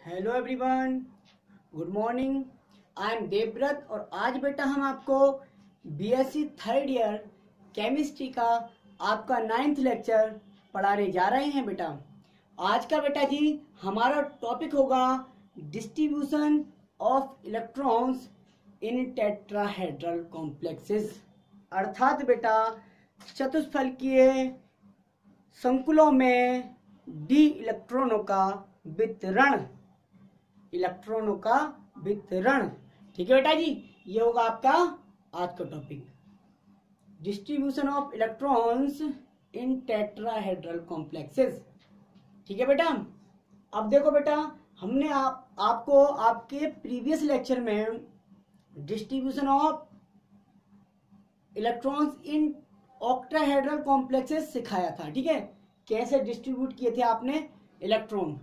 Hello everyone, good morning. I am Devvrat और आज बेटा हम आपको बीएससी थर्ड ईयर केमिस्ट्री का आपका 9th लेक्चर पढ़ाने जा रहे हैं बेटा। आज का बेटा जी हमारा टॉपिक होगा distribution of electrons in tetrahedral complexes, अर्थात बेटा चतुष्फलकीय संकुलों में डी इलेक्ट्रॉनों का वितरण। ठीक है बेटा जी, ये होगा आपका आज का topic, distribution of electrons in tetrahedral complexes. ठीक है बेटा। अब देखो बेटा, हमने आपको आपके प्रीवियस लेक्चर में distribution of electrons in octahedral complexes सिखाया था। ठीक है, कैसे डिस्ट्रीब्यूट किए थे आपने इलेक्ट्रॉन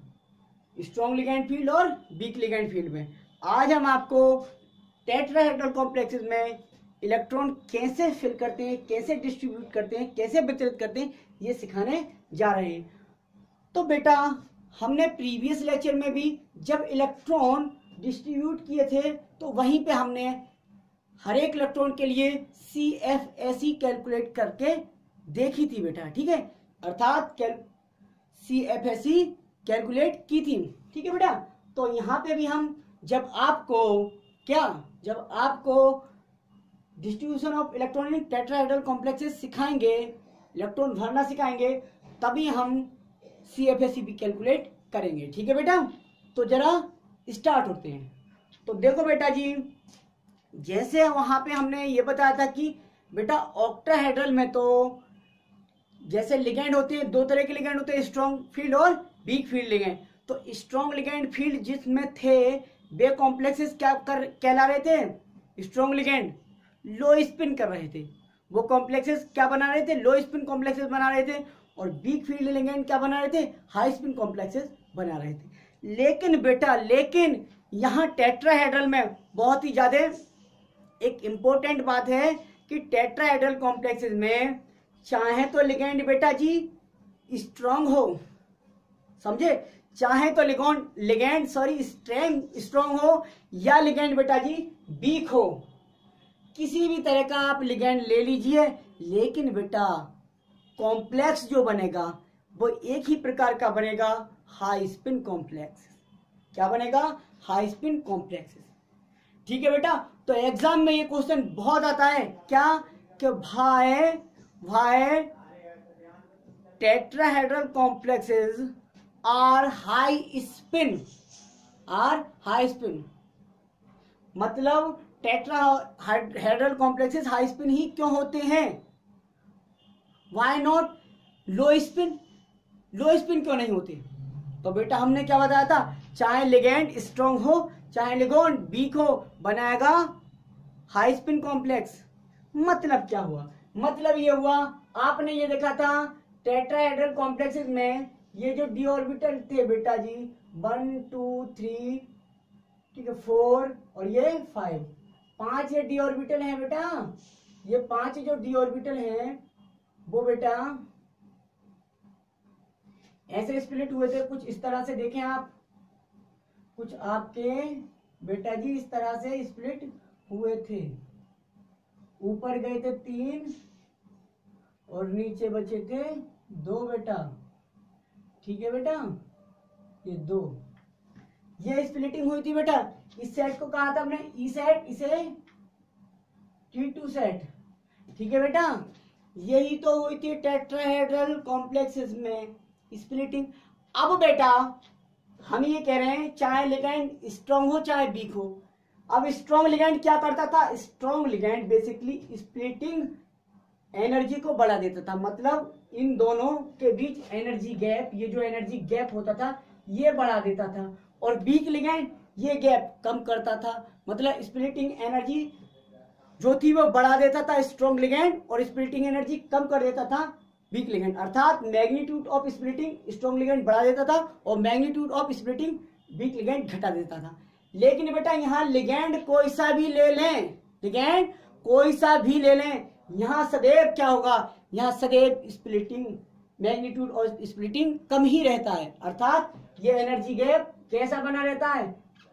स्ट्रॉन्ग लिगैंड फील्ड और वीक लिगैंड फील्ड में। आज हम आपको टेट्राहेड्रल कॉम्प्लेक्सेस में इलेक्ट्रॉन कैसे फिल करते हैं, कैसे डिस्ट्रीब्यूट करते हैं, कैसे वितरित करते हैं, ये सिखाने जा रहे हैं। तो बेटा हमने प्रीवियस लेक्चर में भी जब इलेक्ट्रॉन डिस्ट्रीब्यूट किए थे तो वहीं पे हमने हर एक इलेक्ट्रॉन के लिए CFSE कैलकुलेट करके देखी थी बेटा। ठीक है, अर्थात CFSE कैलकुलेट की थी। ठीक है बेटा। तो यहाँ पे भी हम जब आपको distribution of electronic tetrahedral complexes सिखाएंगे, इलेक्ट्रॉन भरना सिखाएंगे, तभी हम CFSE भी कैलकुलेट करेंगे। ठीक है बेटा। तो जरा स्टार्ट होते हैं। तो देखो बेटा जी, जैसे वहां पे हमने ये बताया था कि बेटा ऑक्टाहेड्रल में तो जैसे लिगैंड होते हैं, दो तरह के लिगैंड होते हैं, स्ट्रॉन्ग फील्ड और वीक फील्ड लिगैंड। तो स्ट्रॉन्ग लिगैंड फील्ड जिसमें थे वे कॉम्प्लेक्सेस कहला रहे थे स्ट्रॉन्ग लिगैंड, लो स्पिन कर रहे थे। वो कॉम्प्लेक्सेस क्या बना रहे थे? लो स्पिन कॉम्प्लेक्सेस बना रहे थे। और वीक फील्ड लिगैंड क्या बना रहे थे? हाई स्पिन कॉम्प्लेक्सेस बना रहे थे। लेकिन बेटा यहाँ टेट्राहेड्रल में बहुत ही ज्यादा एक इंपॉर्टेंट बात है कि टेट्राहेड्रल कॉम्प्लेक्सेस में चाहे तो लिगैंड बेटा जी स्ट्रॉन्ग हो, समझे, चाहे तो लिगैंड स्ट्रॉन्ग हो या लिगैंड बेटा जी वीक हो, किसी भी तरह का आप लिगैंड ले लीजिए, लेकिन बेटा कॉम्प्लेक्स जो बनेगा वो एक ही प्रकार का बनेगा, हाई स्पिन कॉम्प्लेक्स। क्या बनेगा? High spin complex. ठीक है बेटा। तो एग्जाम में ये क्वेश्चन बहुत आता है, क्या कि भाई tetrahedral complexes are high spin, मतलब टेट्राहेड्रल कॉम्प्लेक्सेस हाई स्पिन ही क्यों होते हैं? Why not low spin? Low spin क्यों नहीं होते? तो बेटा हमने क्या बताया था, चाहे लिगैंड स्ट्रॉन्ग हो चाहे लिगैंड वीक हो, बनाएगा हाई स्पिन कॉम्प्लेक्स। मतलब क्या हुआ? मतलब ये हुआ, आपने ये देखा था टेट्राहेड्रल कॉम्प्लेक्सेस में ये जो डी ऑर्बिटल थे बेटा जी 1 2 3, ठीक है, 4 और ये 5, 5 ये डी ऑर्बिटल है बेटा। ये 5 जो डी ऑर्बिटल हैं वो बेटा ऐसे स्प्लिट हुए थे, कुछ इस तरह से देखें आप, कुछ आपके बेटा जी इस तरह से स्प्लिट हुए थे। ऊपर गए थे 3 और नीचे बचे थे 2 बेटा। ठीक है बेटा, ये 2, ये स्प्लिटिंग हुई थी बेटा। इस सेट को कहा था हमने ई सेट, इसे T2 सेट। ठीक है बेटा, यही तो हुई थी टेट्राहेड्रल कॉम्प्लेक्सेस में स्प्लिटिंग। अब बेटा हम ये कह रहे हैं चाहे लिगैंड स्ट्रॉन्ग हो चाहे वीक हो। अब स्ट्रॉन्ग लिगैंड क्या करता था? Strong ligand basically splitting energy को बढ़ा देता था, मतलब इन दोनों के बीच एनर्जी गैप, ये जो एनर्जी गैप होता था ये बढ़ा देता था। और वीक लिगैंड ये गैप कम करता था, मतलब स्प्लिटिंग एनर्जी जो थी वो बढ़ा देता था स्ट्रॉन्ग लिगैंड और स्प्लिटिंग एनर्जी कम कर देता था वीक लिगैंड। अर्थात magnitude of splitting strong ligand बढ़ा देता था और magnitude of splitting weak ligand घटा देता था। लेकिन बेटा यहाँ लिगैंड कोई सा भी ले लें, यहाँ सदैव क्या होगा? यहाँ सदैव स्प्लिटिंग मैग्नीट्यूड और स्प्लिटिंग कम ही रहता है, अर्थात ये एनर्जी गैप कैसा बना रहता है,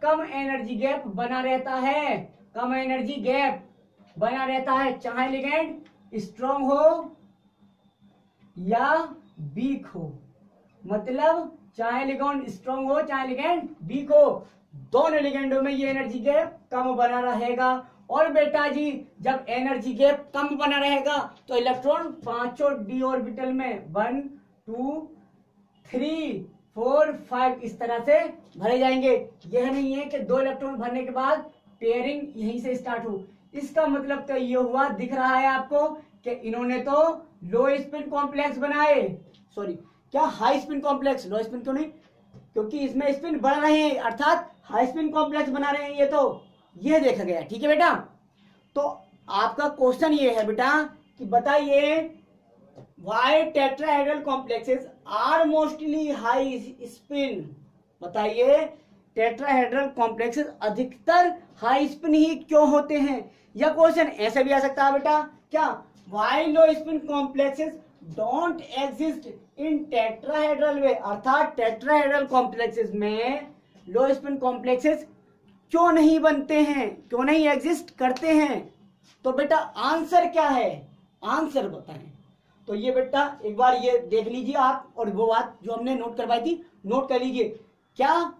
कम एनर्जी गैप बना रहता है, कम एनर्जी गैप बना रहता है, चाहे लिगेंड स्ट्रॉन्ग हो या वीक हो। मतलब चाहे लिगेंड स्ट्रॉन्ग हो चाहे लिगेंड वीक हो, दोनों लिगेंडों में ये एनर्जी गैप कम बना रहेगा। और बेटा जी जब एनर्जी गैप कम बना रहेगा तो इलेक्ट्रॉन पांचों डी ऑर्बिटल में 1 2 3 4 5 इस तरह से भरे जाएंगे। यह नहीं है कि 2 इलेक्ट्रॉन भरने के बाद पेयरिंग यहीं से स्टार्ट हो। इसका मतलब तो ये हुआ, दिख रहा है आपको कि इन्होंने तो लो स्पिन कॉम्प्लेक्स बनाए, सॉरी क्या हाई स्पिन कॉम्प्लेक्स, लो स्पिन क्यों नहीं, क्योंकि इसमें स्पिन बढ़ रहे हैं अर्थात हाई स्पिन कॉम्प्लेक्स बना रहे हैं, ये तो यह देखा गया। ठीक है बेटा, तो आपका क्वेश्चन ये है बेटा कि बताइए why tetrahedral complexes are mostly high spin. बताइए टेट्राहेड्रल कॉम्प्लेक्सेस अधिकतर हाई स्पिन ही क्यों होते हैं। यह क्वेश्चन ऐसे भी आ सकता है बेटा, क्या why low spin complexes don't exist in tetrahedral way, अर्थात टेट्राहेड्रल कॉम्प्लेक्सेस में लो स्पिन कॉम्प्लेक्सेस क्यों नहीं बनते हैं, क्यों नहीं एग्जिस्ट करते हैं। तो बेटा आंसर क्या है, आंसर बताएं। तो ये बेटा एक बार ये देख लीजिए आप, और वो बात जो हमने नोट करवाई थी नोट कर लीजिए। क्या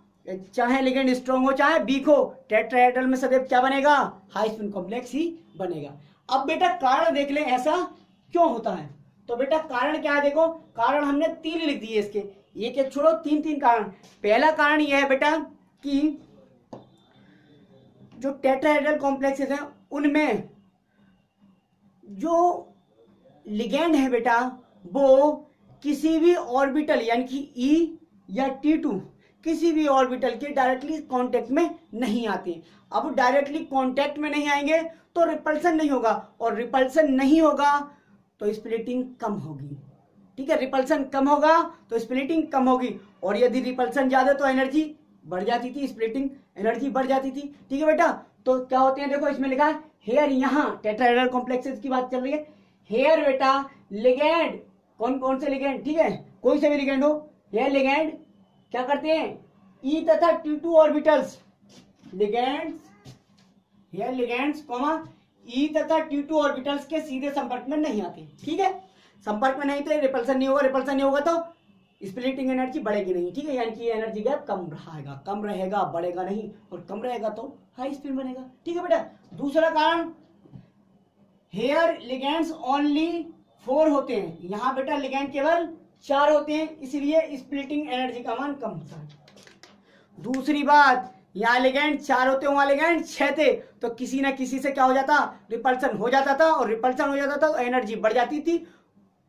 चाहे लिगेंड स्ट्रॉन्ग हो चाहे वीक हो, टेट्राहेड्रल में सदैव क्या बनेगा, हाई स्पिन कॉम्प्लेक्स ही बनेगा। अब बेटा कारण देख लें ऐसा क्यों होता है। तो बेटा कारण क्या है, देखो कारण हमने 3 लिख दिए इसके, एक एक छोड़ो 3 कारण। पहला कारण यह है बेटा कि जो टेट्राहेड्रल कॉम्प्लेक्सेस हैं उनमें जो लिगेंड है बेटा वो किसी भी ऑर्बिटल यानी कि ई या T2 किसी भी ऑर्बिटल के डायरेक्टली कांटेक्ट में नहीं आते। अब डायरेक्टली कांटेक्ट में नहीं आएंगे तो रिपल्सन नहीं होगा, और रिपल्सन नहीं होगा तो स्प्लिटिंग कम होगी। ठीक है, रिपल्सन कम होगा तो स्प्लिटिंग कम होगी, और यदि रिपल्सन ज्यादा तो एनर्जी बढ़ जाती थी, स्प्लिटिंग एनर्जी बढ़ जाती थी। ठीक है बेटा, तो क्या होते हैं देखो इसमें लिखा है हेयर, यहाँ टेट्राहेड्रल कॉम्प्लेक्सेस की बात चल रही है। हेयर बेटा लिगेंड, कौन कौन से लिगेंड, ठीक है कोई से भी लिगेंड हो, हेयर लिगेंड क्या करते हैं, ई तथा T2 orbitals ligands, here ligands e तथा T2 ऑर्बिटल्स के सीधे संपर्क में नहीं आते। ठीक है, संपर्क में नहीं तो रिपल्सन नहीं होगा, रिपल्सन नहीं होगा तो स्प्लिटिंग एनर्जी बढ़ेगी नहीं। ठीक है, यानी कि एनर्जी गैप कम रहेगा, बढ़ेगा नहीं, और कम रहेगा तो हाई स्पिन बनेगा। ठीक है बेटा, दूसरा कारण हेयर लिगेंड्स ओनली 4 होते हैं, यहाँ बेटा लिगेंड केवल 4 होते हैं, इसलिए स्प्लिटिंग एनर्जी का मान कम होता है। दूसरी बात, यहाँ लिगेंड 4 होते, वहां लिगेंड 6 थे, तो किसी ना किसी से क्या हो जाता, रिपल्सन हो जाता था, और रिपल्सन हो जाता था तो एनर्जी बढ़ जाती थी,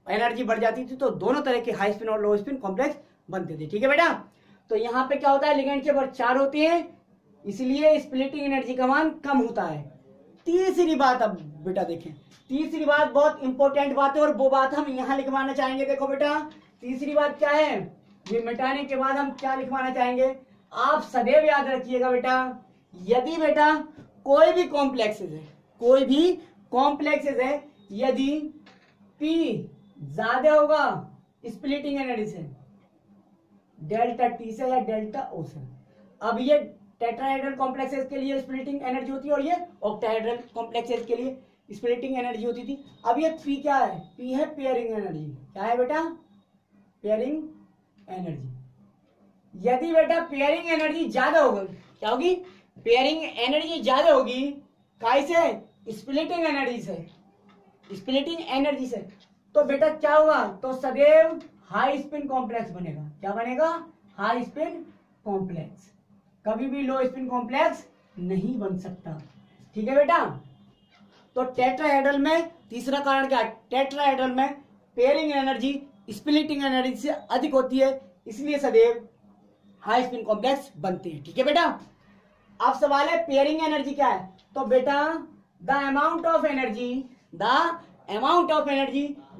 एनर्जी बढ़ जाती थी तो दोनों तरह के हाई स्पिन और लो स्पिन कॉम्प्लेक्स बनते थे। ठीक है बेटा, तो यहाँ पे क्या होता है, लिगेंड केवल 4 होते हैं, इसलिए स्प्लिटिंग एनर्जी का मान कम होता है। तीसरी बात, अब बेटा देखें, तीसरी बात बहुत इंपॉर्टेंट बात है, और वो बात हम यहाँ लिखवाना चाहेंगे। देखो बेटा तीसरी बात क्या है, ये मिटाने के बाद हम क्या लिखवाना चाहेंगे, आप सदैव याद रखिएगा बेटा, यदि बेटा कोई भी कॉम्प्लेक्सेस है, कोई भी कॉम्प्लेक्सेस है, यदि P ज्यादा होगा स्प्लिटिंग एनर्जी से, डेल्टा T से या डेल्टा O से। अब ये टेट्राहेड्रल कॉम्प्लेक्सेस के लिए स्प्लिटिंग एनर्जी होती है, और ये ऑक्टाहेड्रल कॉम्प्लेक्सेस के लिए स्प्लिटिंग एनर्जी होती थी। अब ये P क्या है, P है पेयरिंग एनर्जी। क्या है बेटा, पेयरिंग एनर्जी। यदि बेटा पेयरिंग एनर्जी ज्यादा होगी, क्या होगी, पेयरिंग एनर्जी ज्यादा होगी, काई से, स्प्लिटिंग एनर्जी से, स्प्लिटिंग एनर्जी से, तो बेटा क्या होगा, तो सदैव हाई स्पिन कॉम्प्लेक्स बनेगा। क्या बनेगा, हाई स्पिन कॉम्प्लेक्स, कभी भी लो स्पिन कॉम्प्लेक्स नहीं बन सकता। ठीक है बेटा, तो टेट्राहेड्रल में तीसरा कारण क्या है, टेट्राहेड्रल में पेयरिंग एनर्जी स्प्लिटिंग एनर्जी से अधिक होती है, इसलिए सदैव हाई स्पिन कॉम्प्लेक्स बनते हैं। ठीक है बेटा, अब सवाल है पेयरिंग एनर्जी क्या है, तो बेटा the amount of energy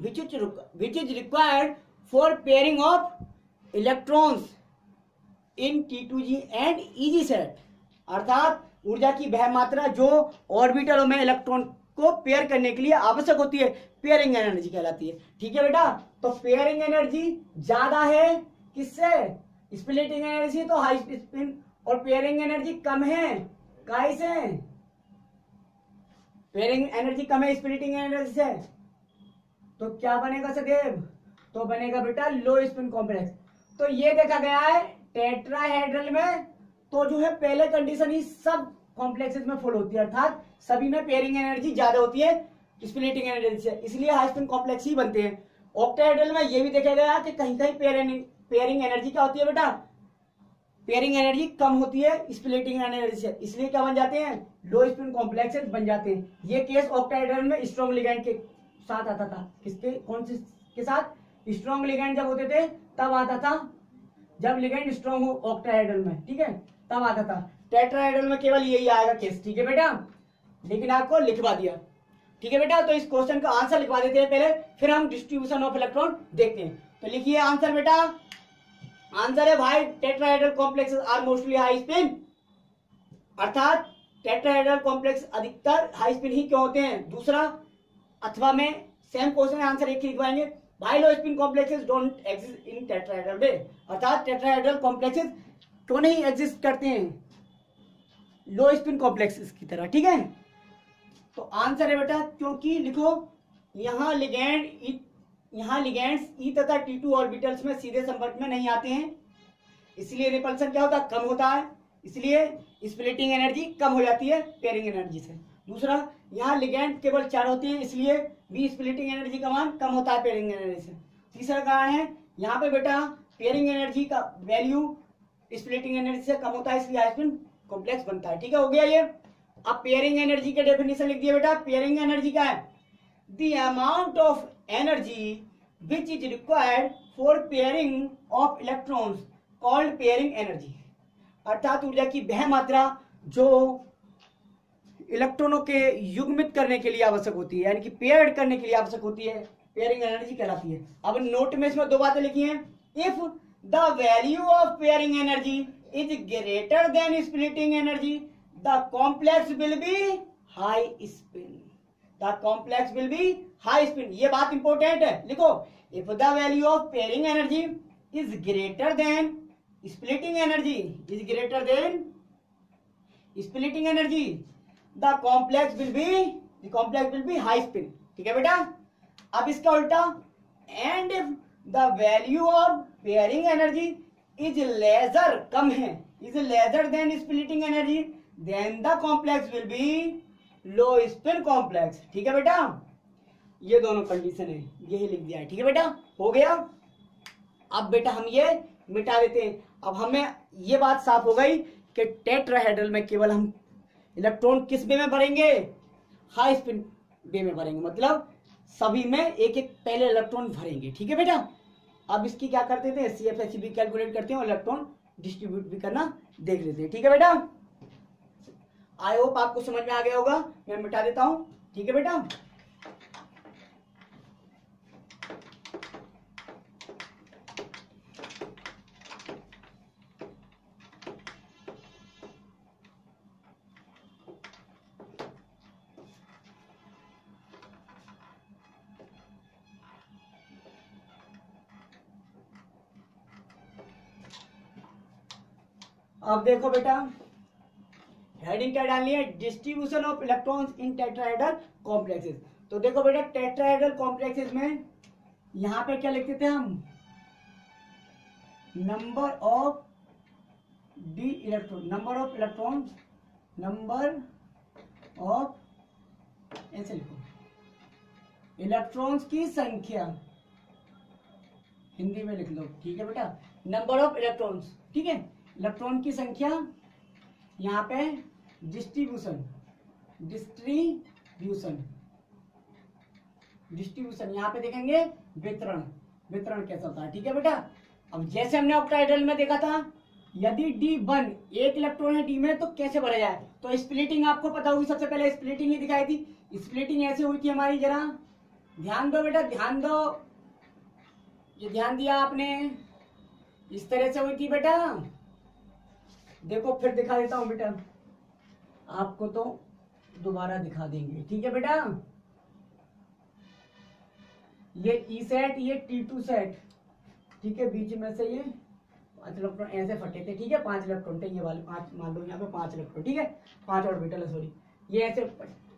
which is required for pairing of electrons in T2G and EG set, अर्थात ऊर्जा की वह मात्रा जो ऑर्बिटलों में इलेक्ट्रॉन को पेयर करने के लिए आवश्यक होती है, पेयरिंग एनर्जी कहलाती है। ठीक है बेटा, तो पेयरिंग एनर्जी ज्यादा है किससे, स्प्लिटिंग एनर्जी तो हाई स्पिन और पेयरिंग एनर्जी कम है, काहे से? पेयरिंग एनर्जी कम है स्प्लिटिंग एनर्जी से, तो क्या बनेगा सदैव? तो बनेगा बेटा लो स्पिन कॉम्प्लेक्स। तो ये देखा गया है टेट्राहेड्रल में, तो जो है पहले कंडीशन ही सब कॉम्प्लेक्सेस में फुल होती है, अर्थात सभी में पेयरिंग एनर्जी ज्यादा होती है स्प्लिटिंग एनर्जी से, इसलिए हाई स्पिन कॉम्प्लेक्स ही बनते हैं। ऑक्टाहेड्रल में ये भी देखा गया कि कहीं कहीं पेयरिंग एनर्जी क्या होती है बेटा? पेयरिंग एनर्जी कम होती है स्प्लिटिंग एनर्जी से, इसलिए क्या बन जाते हैं? लो स्पिन कॉम्प्लेक्सेस बन जाते हैं। ये केस ऑक्टाहेड्रल में स्ट्रॉन्ग लिगैंड के साथ आता था। किसके, कौन से के साथ? स्ट्रॉन्ग लिगैंड जब होते थे तब आता था, जब लिगैंड स्ट्रॉन्ग हो ऑक्टाहेड्रल में, ठीक है, तब आता था। टेट्राहेड्रल में केवल यही आएगा केस, ठीक है बेटा, लेकिन आपको लिखवा दिया, ठीक है बेटा। तो इस क्वेश्चन का आंसर लिखवा देते हैं पहले, फिर हम डिस्ट्रीब्यूशन ऑफ इलेक्ट्रॉन देखते हैं। तो लिखिए आंसर बेटा, आंसर है भाई tetrahedral complexes are mostly high spin, अर्थात टेट्राहेड्रल कॉम्प्लेक्स अधिकतर हाई स्पिन ही क्यों होते हैं? दूसरा अथवा में सेम क्वेश्चन आंसर एक ही लिखवाएंगे, भाई low spin complexes don't exist in tetrahedral way, अर्थात टेट्राहेड्रल कॉम्प्लेक्सेस क्यों नहीं एग्जिस्ट करते हैं लो स्पिन कॉम्प्लेक्सेस की तरह, ठीक है। तो आंसर है बेटा, क्योंकि लिखो यहाँ लिगैंड्स ई तथा T2 ऑर्बिटल्स में सीधे संपर्क में नहीं आते हैं, इसलिए रिपल्सन क्या होता है? कम होता है, इसलिए स्प्लिटिंग एनर्जी कम हो जाती है पेयरिंग एनर्जी से। दूसरा, यहाँ लिगैंड केवल 4 होते हैं, इसलिए भी स्प्लिटिंग एनर्जी का मान कम होता है पेयरिंग एनर्जी से। तीसरा कारण है यहाँ पे बेटा पेयरिंग एनर्जी का वैल्यू स्प्लिटिंग एनर्जी से कम होता है, इसलिए हाई स्पिन कॉम्प्लेक्स बनता है, ठीक है, हो गया ये। अब पेयरिंग एनर्जी के डेफिनेशन लिख दिया बेटा। पेयरिंग एनर्जी क्या है? The amount of energy which is required for pairing of electrons called pairing energy, अर्थात ऊर्जा की वह मात्रा जो इलेक्ट्रॉनों के युग्मित करने के लिए आवश्यक होती है, यानी कि पेयर्ड करने के लिए आवश्यक होती है, पेयरिंग एनर्जी कहलाती है। अब नोट में इसमें 2 बातें लिखी हैं। If the value of pairing energy is greater than splitting energy, the complex will be high spin, the complex will be high spin. ये बात इंपॉर्टेंट है, लिखो। If the value of pairing energy is greater than splitting energy, is greater than splitting energy, the complex will be high spin, ठीक है बेटा। अब इसका उल्टा, and if the value of pairing energy is lesser, कम है, is lesser than splitting energy, then the complex will be low spin complex, ठीक है बेटा। ये दोनों कंडीशन है, यही लिख दिया है, ठीक है बेटा, हो गया। अब बेटा हम ये मिटा देते हैं। अब हमें ये बात साफ हो गई कि टेट्राहेड्रल में केवल हम इलेक्ट्रॉन किस वे में भरेंगे? हाई स्पिन वे में भरेंगे, मतलब सभी में एक एक पहले इलेक्ट्रॉन भरेंगे, ठीक है बेटा। अब इसकी क्या करते थे? CFSE भी कैलकुलेट करते हैं और इलेक्ट्रॉन डिस्ट्रीब्यूट भी करना देख लेते हैं, ठीक है बेटा। आई होप आपको समझ में आ गया होगा। मैं मिटा देता हूं, ठीक है बेटा। अब देखो बेटा, हेडिंग क्या डालनी है? Distribution of electrons in tetrahedral complexes. तो देखो बेटा, टेट्राहेड्रल कॉम्प्लेक्सेस में यहां पे क्या लिखते थे हम? Number of D electron, number of electron, number of, ऐसे लिखो, इलेक्ट्रॉन्स की संख्या, हिंदी में लिख लो, ठीक है बेटा। नंबर ऑफ इलेक्ट्रॉन्स, ठीक है, इलेक्ट्रॉन की संख्या, यहाँ पे डिस्ट्रीब्यूशन, यहाँ पे देखेंगे वितरण कैसा होता है, ठीक है बेटा। अब जैसे हमने ऑक्टाहेड्रल में देखा था, यदि D1 एक इलेक्ट्रॉन है D में, तो कैसे भरा जाए? तो स्प्लिटिंग आपको पता होगी, सबसे पहले स्प्लिटिंग ही दिखाई थी। स्प्लिटिंग ऐसे हुई थी हमारी, जरा ध्यान दो बेटा, ध्यान दो, ये ध्यान दिया आपने, इस तरह से हुई थी बेटा। देखो फिर दिखा देता हूं बेटा आपको, तो दोबारा दिखा देंगे, ठीक है बेटा। ये E सेट, ये T2 सेट, ठीक है, बीच में से ये 5 इलेक्ट्रॉन ऐसे फटे थे, ठीक है, 5 इलेक्ट्रॉन थे ये वाले, 5 मान लो यहाँ पे 5 इलेक्ट्रॉन, ठीक है, 5 ऑर्बिटल है, सॉरी, ये ऐसे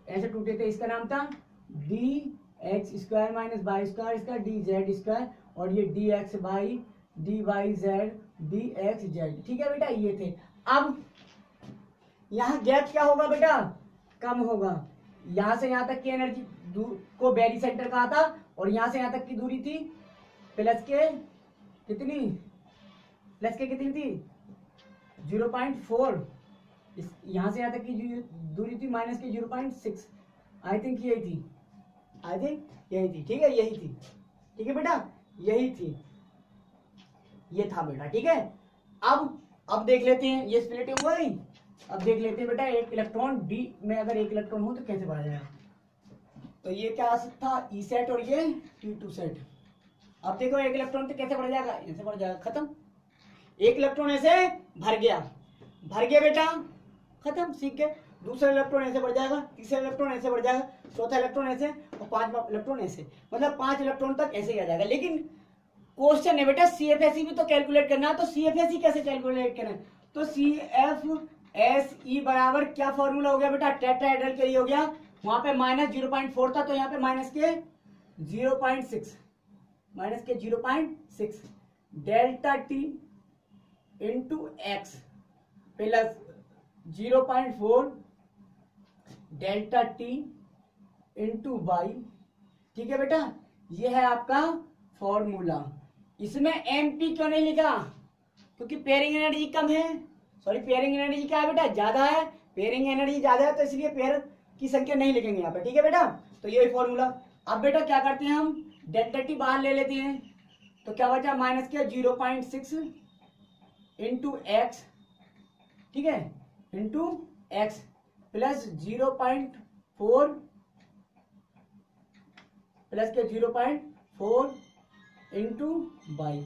ऐसे टूटे थे, इसका नाम था d x square minus y square, इसका डी जेड स्क्वायर, और ये d x by d y z d x z, ठीक है बेटा, ये थे। अब यहाँ गैप क्या होगा बेटा, कम होगा, यहाँ से यहाँ तक की एनर्जी को बेरी सेंटर कहा था, और यहाँ से यहाँ तक की दूरी थी प्लस के कितनी, प्लस के कितनी थी 0.4, यहाँ से यहाँ तक की दूरी थी माइनस के 0.6, आई थिंक यही थी, आई थिंक यही थी, ठीक है, यही थी, ठीक है बेटा, यही थी, ये था बेटा, ठीक है। अब देख लेते हैं, ये स्प्लिटिंग हुआ नहीं, अब देख लेते हैं बेटा, एक इलेक्ट्रॉन डी में अगर एक इलेक्ट्रॉन हो तो कैसे बढ़ा जाएगा, तो ये क्या था ई सेट और ये T2 सेट। अब देखो एक इलेक्ट्रॉन तो कैसे बढ़ जाएगा, ऐसे बढ़ जाएगा, खत्म, एक इलेक्ट्रॉन ऐसे भर गया बेटा, खत्म, सीख गए, दूसरा इलेक्ट्रॉन ऐसे बढ़ जाएगा, तीसरा इलेक्ट्रॉन ऐसे बढ़ जाएगा, चौथा इलेक्ट्रॉन ऐसे, और 5वां इलेक्ट्रॉन ऐसे, मतलब 5 इलेक्ट्रॉन तक ऐसे ही आ जाएगा। लेकिन क्वेश्चन है बेटा CFSE भी तो कैलकुलेट करना है, तो CFSE कैसे कैलकुलेट करें, तो CFSE बराबर क्या फॉर्मूला हो गया बेटा, टेट्राहेड्रल के लिए हो गया, वहां पे माइनस 0.4 था, तो यहाँ पे माइनस के 0.6, माइनस के 0.6 delta t into x plus 0.4 delta t into y, ठीक है बेटा, ये है आपका फॉर्मूला। इसमें एमपी क्यों नहीं लिखा, क्योंकि पेयरिंग एनर्जी कम है, सॉरी पेयरिंग एनर्जी क्या है बेटा, ज्यादा है, पेयरिंग एनर्जी ज्यादा है, तो इसलिए पेयर की संख्या नहीं लिखेंगे यहाँ पे, ठीक है बेटा, तो यही फॉर्मूला। अब बेटा क्या करते हैं हम, डेल्टा टी बाहर ले लेते हैं, तो क्या बचा माइनस के 0.6 इंटू एक्स, ठीक है, इंटू एक्स प्लस 0.4 प्लस के 0.4 इंटू वाई,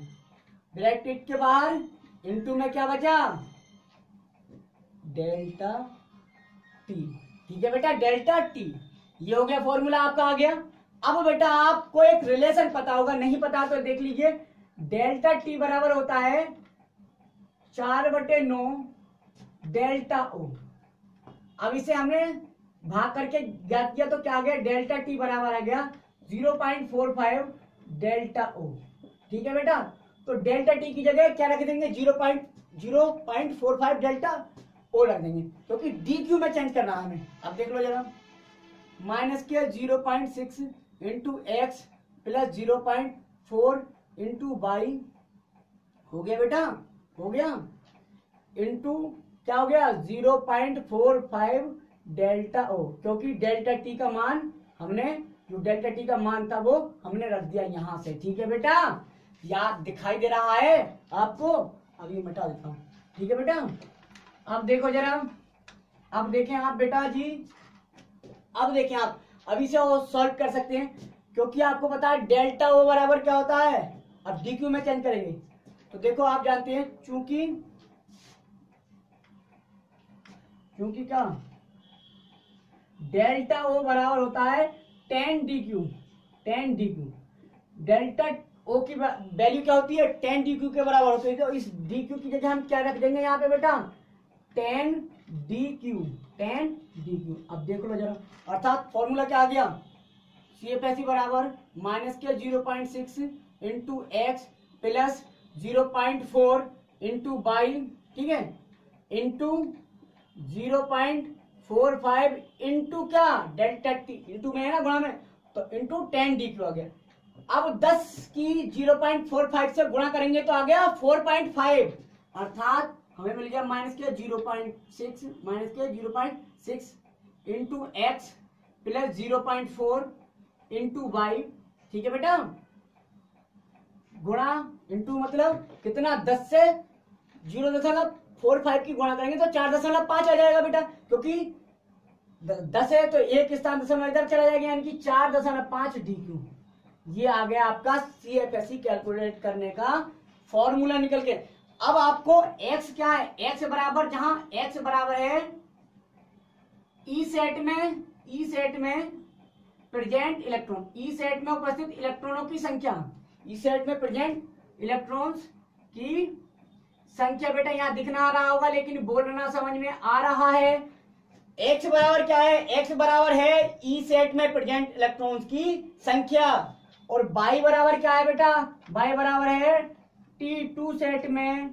ब्रैकेट के बाहर इंटू में क्या बचा डेल्टा टी, ठीक है बेटा, डेल्टा टी, ये हो गया फॉर्मूला आपका आ गया। अब बेटा आपको एक रिलेशन पता होगा, नहीं पता तो देख लीजिए, डेल्टा टी बराबर होता है 4/9 डेल्टा ओ। अब इसे हमने भाग करके ज्ञात किया तो क्या आ गया, डेल्टा टी बराबर आ गया 0.45 डेल्टा ओ, ठीक है बेटा, तो डेल्टा टी की जगह क्या रख देंगे 0.45 डेल्टा ओ रख देंगे, क्योंकि डी क्यू में चेंज करना है हमें। अब देख लो जरा, माइनस के 0.6 into x plus 0.4 into y, हो गया बेटा, हो गया, इंटू क्या हो गया 0.45 डेल्टा ओ, क्योंकि डेल्टा टी का मान हमने, जो डेल्टा टी का मान था वो हमने रख दिया यहां से, ठीक है बेटा, याद दिखाई दे रहा है आपको, अब ये मिटा देता हूं, ठीक है बेटा। अब देखो जरा, अब देखें आप बेटा जी, अब देखें आप, अभी से सॉल्व कर सकते हैं, क्योंकि आपको पता है डेल्टा ओ बराबर क्या होता है, अब डी क्यू में चेंज करेंगे, तो देखो आप जानते हैं, चूंकि क्या डेल्टा ओ बराबर होता है 10 डी क्यू, डेल्टा ओ की वैल्यू क्या होती है 10 डी क्यू के बराबर होती है, तो इस डी क्यू की जगह हम क्या रख देंगे यहाँ पे बेटा 10 डी क्यू। अब देख लो जरा, अर्थात फॉर्मूला क्या आ गया, CFSE बराबर माइनस के 0.6 into x plus 0.4 into y, ठीक है, इंटू 0.45 इंटू क्या डेल्टा टी, इंटू में है ना गुणा में, तो इंटू 10 डी क्यू आ गया। अब 10 की 0.45 से गुणा करेंगे तो आ गया 4.5, अर्थात हमें मिल गया माइनस के 0.6 into x plus 0.4 into y, ठीक है बेटा, गुणा इंटू मतलब कितना 10 से 0.45 की गुणा करेंगे तो 4.5 आ जाएगा बेटा, क्योंकि 10 है तो एक स्थान दशमलव इधर चला जाएगा, यानी कि 4.5 डी क्यू। ये आ गया आपका CFSE कैलकुलेट करने का फॉर्मूला निकल के। अब आपको x क्या है, x बराबर, जहां x बराबर है ई सेट में प्रेजेंट इलेक्ट्रॉन, ई सेट में उपस्थित इलेक्ट्रॉनों की संख्या, ई सेट में प्रेजेंट इलेक्ट्रॉन्स की संख्या बेटा यहाँ दिखना आ रहा होगा, लेकिन बोलना समझ में आ रहा है। एक्स बराबर क्या है, एक्स बराबर है ई सेट में प्रेजेंट इलेक्ट्रॉन्स की संख्या, और बाई बराबर क्या है बेटा, बाई बराबर है T2 सेट में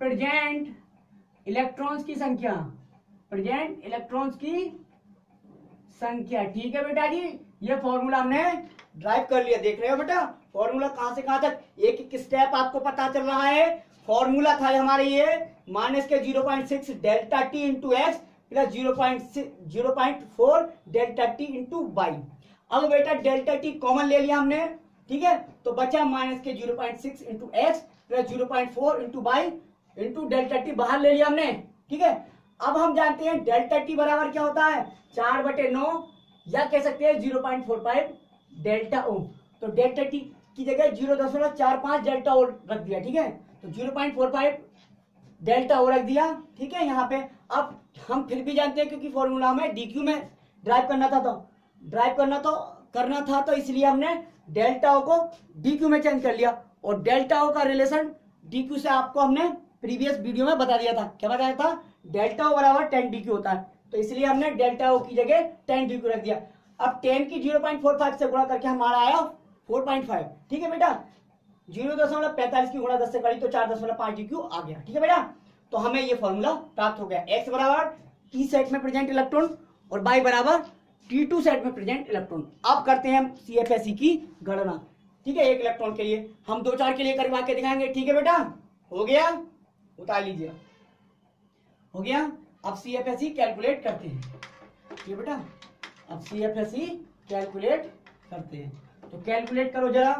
प्रेजेंट इलेक्ट्रॉन्स की संख्या, प्रेजेंट इलेक्ट्रॉन्स की संख्या। ठीक है बेटा जी, ये फॉर्मूला हमने ड्राइव कर लिया। देख रहे हो बेटा फॉर्मूला कहां से कहां तक, एक एक स्टेप आपको पता चल रहा है। फॉर्मूला था हमारे ये माइनस के 0.6 delta t into x plus 0.4 delta t into y. अब बेटा डेल्टा टी कॉमन ले लिया हमने, ठीक है, तो बचा माइनस के 0.6 into x plus 0.4 into y into delta t बाहर ले लिया हमने। ठीक है, अब हम जानते हैं डेल्टा टी बराबर क्या होता है, 4/9 या कह सकते हैं 0.45 डेल्टा ओ। तो डेल्टा टी की जगह 0.45 डेल्टा ओ रख दिया। ठीक है, तो 0.45 डेल्टा ओ रख दिया। ठीक है, यहाँ पे अब हम फिर भी जानते हैं क्योंकि फॉर्मूला में डीक्यू में ड्राइव करना था तो इसलिए हमने डेल्टा ओ को डीक्यू में चेंज कर लिया। और डेल्टा ओ का रिलेशन डीक्यू से आपको हमने प्रीवियस वीडियो में बता दिया था। क्या बताया था, डेल्टा ओ बराबर 10 डीक्यू होता है, तो इसलिए हमने डेल्टा ओ की जगह 10 डीक्यू रख दिया। अब 10 की 0.45 से गुणा करके हमारा आया 4.5। ठीक है बेटा, 0.45 की गुणा 10 से करी तो 4.5 डीक्यू आ गया। ठीक है बेटा, तो हमें ये फॉर्मूला प्राप्त हो गया। एक्स बराबर ई सेट में प्रेजेंट इलेक्ट्रॉन और बाई बराबर T2 सेट में प्रेजेंट इलेक्ट्रॉन। अब करते हैं हम CFSE की गणना। ठीक है, एक इलेक्ट्रॉन के लिए हम 2-4 के लिए करवा के दिखाएंगे। ठीक है बेटा, हो गया, उतार लीजिए, हो गया। अब CFSE कैलकुलेट करते हैं। ठीक है बेटा, अब CFSE कैलकुलेट करते हैं, तो कैलकुलेट करो जरा।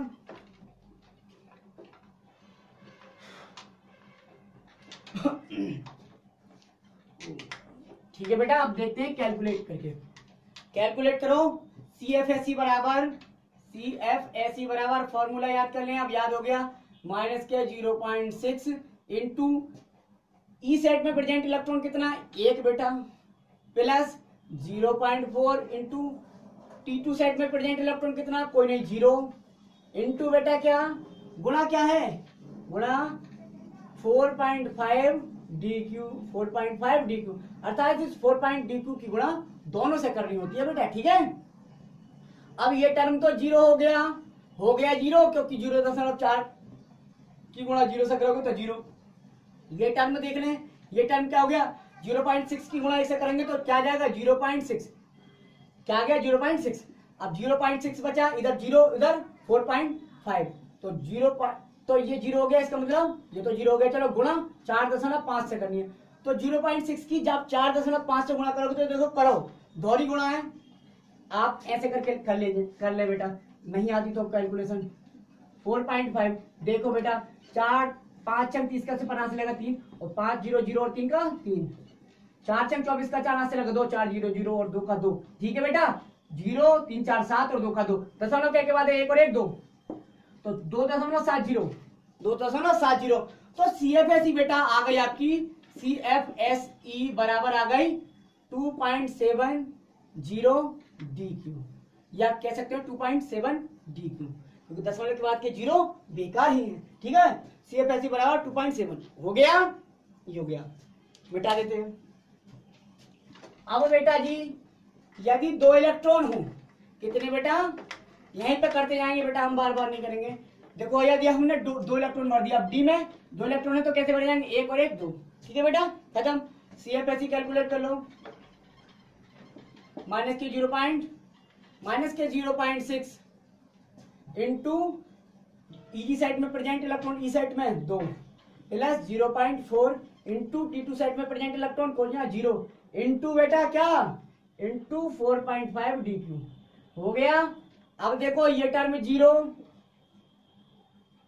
ठीक है बेटा, अब देखते हैं कैलकुलेट करके। कैलकुलेट करो CFSE बराबर फॉर्मूला याद कर लें, अब याद हो गया, माइनस के 0.6 इंटू ई सेट में प्रेजेंट इलेक्ट्रॉन कितना, 1 बेटा, प्लस 0.4 इंटू T2 सेट में प्रेजेंट इलेक्ट्रॉन कितना, कोई नहीं, 0 इंटू बेटा क्या, गुणा क्या है, गुणा 4.5 DQ, 4.5 DQ, अर्थात इस 4.5 DQ की गुणा दोनों से करनी होती है बेटा। ठीक है, अब ये टर्म तो 0 हो गया 0, क्योंकि 0.4 की गुणा 0 से करोगे तो 0। ये टर्म देख लें, ये टर्म क्या हो गया, 0.6 की गुणा इसे करेंगे तो क्या जाएगा, 0.6, क्या गया 0.6। अब 0.6 बचा, इधर 0 इधर 4.5, तो 0, तो ये 0 हो गया, इसका मतलब ये तो 0 हो गया। चलो गुणा 4.5 से करनी है, तो 0.6 की जब 4.5 से गुणा करोगे तो देखो करो दोहरी गुणा है, आप ऐसे करके कर ले बेटा, नहीं आती तो कैलकुलेशन। 4.5 देखो बेटा, 4 5 चंक 30 का से 50 से लगा 3 और 5 0 0 और 3 का 3, 4 चंक 24 का 4 से लगा 2, 4 0 0 और 2 का 2। ठीक है बेटा, 0 3 4 7 और 2 का 2, दशमलव के बाद 1 और 1 2, तो 2.70, 2.70। तो CFSE बेटा आ गई आपकी, CFSE बराबर आ गई 2.70 DQ, या कह सकते हो 2.7 DQ, क्योंकि दशमलव के बाद के 0 बेकार ही है। ठीक है, CFSE बराबर 2.7 हो गया, ये हो गया, मिटा देते हैं। अब बेटा जी यदि 2 इलेक्ट्रॉन हो, कितने बेटा, यहीं पे करते जाएंगे बेटा, हम बार बार नहीं करेंगे। देखो यदि हमने 2 इलेक्ट्रॉन भर दिया, अब डी में 2 इलेक्ट्रॉन है तो कैसे बढ़ जाएंगे, 1 और 1 2। ठीक है बेटा, खत्म। CFSE कैलकुलेट कर लो, माइनस के 0.6 इंटू ई साइड में प्रेजेंट इलेक्ट्रॉन, ई साइड में 2, प्लस 0.4 इंटू T2 साइड में प्रेजेंट इलेक्ट्रॉन कौन सा 0 इंटू बेटा क्या, इंटू 4.5 DQ हो गया। अब देखो ये टर्म 0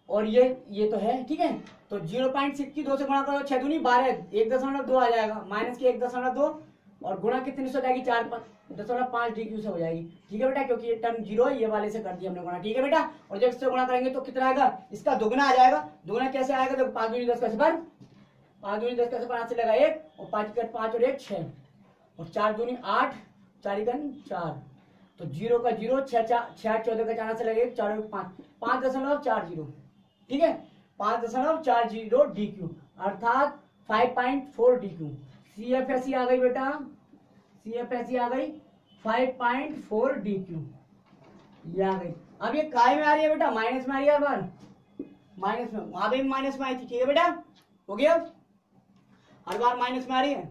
और ये तो है। ठीक है, तो 0.6 की 2 से गुणा करो, 6 दूनी 12, 1.2 आ जाएगा, माइनस की 1.2 और गुणा कितने से हो जाएगी, 4.5 DQ से हो जाएगी। ठीक है बेटा, क्योंकि ये टर्म 0 है, ये वाले से कर दिया हमने गुणा। ठीक है बेटा, और जब इससे गुणा करेंगे तो कितना आएगा, इसका दुगना आ जाएगा। दुगना कैसे आएगा, देखो 5 दूनी 10 का 5, 5 दूनी 10 का 5 से लगा 1 और 5 और 1 6 और 4 दूनी 8, 4 4, तो 0 का 0, 6 14 का 4 से लगे 4 5, 5.40। ठीक है, 5.40 DQ अर्थात 5.4 DQ। CFSE आ गई बेटा, CFSE आ गई 5.4 DQ, ये आ गई। अब ये काय में आ रही है बेटा, माइनस में आ रही है, बार माइनस में, वहां भी माइनस में आई थी, ठीक है बेटा, हो गया, हर बार माइनस में आ रही है।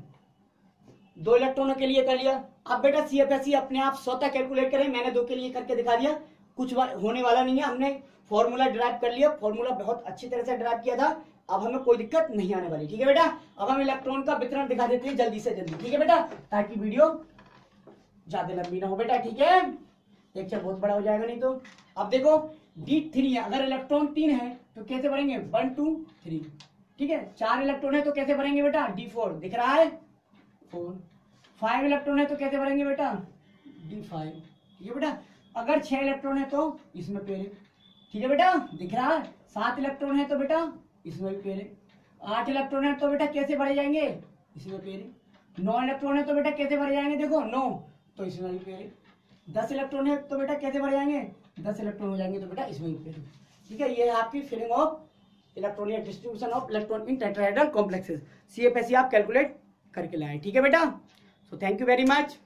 2 इलेक्ट्रॉनों के लिए कर लिया। अब बेटा CFSE अपने आप स्वतः कैलकुलेट करें, मैंने 2 के लिए करके दिखा दिया, कुछ होने वाला नहीं है, हमने फॉर्मूला ड्राइव कर लिया, फॉर्मूला बहुत अच्छी तरह से ड्राइव किया था, अब हमें कोई दिक्कत नहीं आने वाली, ठीक है बेटा। अब हम इलेक्ट्रॉन का वितरण दिखा देते हैं जल्दी से जल्दी, ठीक है बेटा, ताकि वीडियो ज्यादा लंबी ना हो बेटा, ठीक है, लेक्चर बहुत बड़ा हो जाएगा नहीं तो। अब देखो D3 है, अगर इलेक्ट्रॉन 3 है तो कैसे भरेंगे, 1 2 3, ठीक है। 4 इलेक्ट्रॉन है तो कैसे भरेंगे बेटा, D4 दिख रहा है 4। 5 इलेक्ट्रॉन है तो कैसे भरेंगे बेटा, D5, ठीक है बेटा। अगर 6 इलेक्ट्रॉन है तो इसमें पेरे, ठीक है बेटा, दिख रहा है। 7 इलेक्ट्रॉन है तो बेटा इसमें भी पेरे। 8 इलेक्ट्रॉन है तो बेटा कैसे भरे जाएंगे, इसमें पेरे। 9 इलेक्ट्रॉन है तो बेटा कैसे भरे जाएंगे, देखो 9 तो इसमें भी पेरे। 10 इलेक्ट्रॉन है तो बेटा कैसे भरे जाएंगे, 10 इलेक्ट्रॉन हो जाएंगे तो बेटा इसमें भी पेरे, ठीक है। ये है आपकी फिलिंग ऑफ इलेक्ट्रॉन या distribution of electron in tetrahedral complexes. CFSE आप कैलकुलेट करके लाए, ठीक है बेटा। So thank you very much.